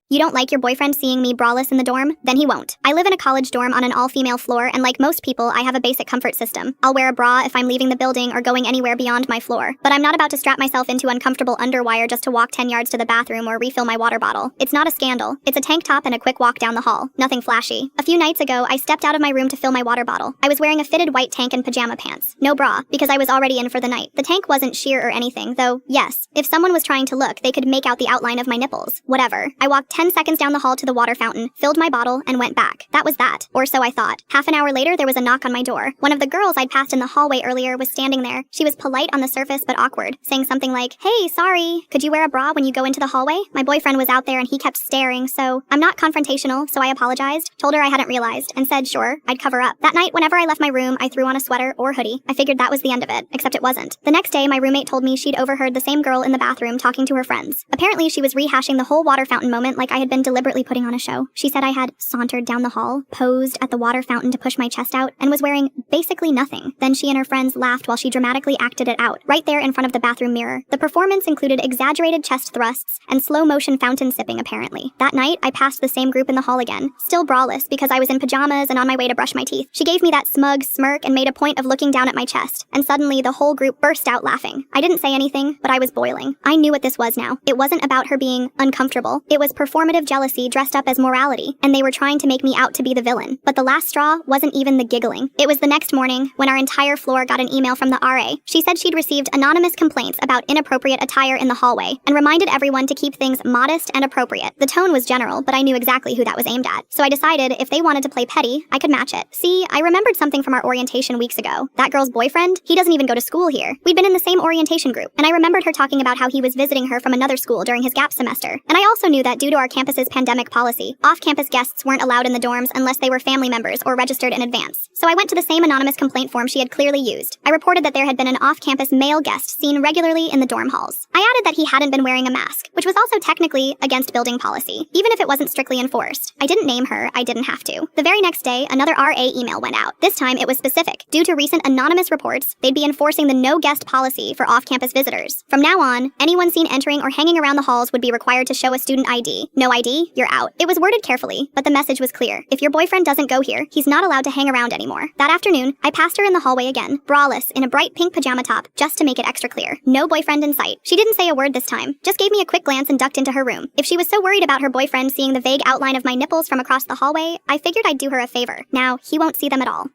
You don't like your boyfriend seeing me braless in the dorm? Then he won't. I live in a college dorm on an all-female floor, and like most people, I have a basic comfort system. I'll wear a bra if I'm leaving the building or going anywhere beyond my floor. But I'm not about to strap myself into uncomfortable underwire just to walk 10 yards to the bathroom or refill my water bottle. It's not a scandal. It's a tank top and a quick walk down the hall. Nothing flashy. A few nights ago, I stepped out of my room to fill my water bottle. I was wearing a fitted white tank and pajama pants. No bra, because I was already in for the night. The tank wasn't sheer or anything, though, yes, if someone was trying to look, they could make out the outline of my nipples. Whatever. I walked 10 seconds down the hall to the water fountain, filled my bottle, and went back. That was that. Or so I thought. Half an hour later, there was a knock on my door. One of the girls I'd passed in the hallway earlier was standing there. She was polite on the surface but awkward, saying something like, "Hey, sorry, could you wear a bra when you go into the hallway?" My boyfriend was out there and he kept staring, so I'm not confrontational, so I apologized, told her I hadn't realized, and said sure, I'd cover up. That night, whenever I left my room, I threw on a sweater or hoodie. I figured that was the end of it, except it wasn't. The next day, my roommate told me she'd overheard the same girl in the bathroom talking to her friends. Apparently, she was rehashing the whole water fountain moment like I had been deliberately putting on a show. She said I had sauntered down the hall, posed at the water fountain to push my chest out, and was wearing basically nothing. Then she and her friends laughed while she dramatically acted it out, right there in front of the bathroom mirror. The performance included exaggerated chest thrusts and slow-motion fountain sipping, apparently. That night, I passed the same group in the hall again, still braless because I was in pajamas and on my way to brush my teeth. She gave me that smug smirk and made a point of looking down at my chest, and suddenly the whole group burst out laughing. I didn't say anything, but I was boiling. I knew what this was now. It wasn't about her being uncomfortable. It was performative jealousy dressed up as morality, and they were trying to make me out to be the villain. But the last straw wasn't even the giggling. It was the next morning when our entire floor got an email from the RA. She said she'd received anonymous complaints about inappropriate attire in the hallway and reminded everyone to keep things modest and appropriate. The tone was general, but I knew exactly who that was aimed at. So I decided if they wanted to play petty, I could match it. See, I remembered something from our orientation weeks ago. That girl's boyfriend, he doesn't even go to school here. We'd been in the same orientation group, and I remembered her talking about how he was visiting her from another school during his gap semester. And I also knew that due to our campus's pandemic policy, off-campus guests weren't allowed in the dorms unless they were family members or registered in advance. So I went to the same anonymous complaint form she had clearly used. I reported that there had been an off-campus male guest seen regularly in the dorm halls. I added that he hadn't been wearing a mask, which was also technically against building policy, even if it wasn't strictly enforced. I didn't name her, I didn't have to. The very next day, another RA email went out. This time it was specific. Due to recent anonymous reports, they'd be enforcing the no guest policy for off-campus visitors. From now on, anyone seen entering or hanging around the halls would be required to show a student ID. No ID, you're out. It was worded carefully, but the message was clear. If your boyfriend doesn't go here, he's not allowed to hang around anymore. That afternoon, I passed her in the hallway again, braless, in a bright pink pajama top, just to make it extra clear. No boyfriend in sight. She didn't say a word this time, just gave me a quick glance and ducked into her room. If she was so worried about her boyfriend seeing the vague outline of my nipples from across the hallway, I figured I'd do her a favor. Now, he won't see them at all.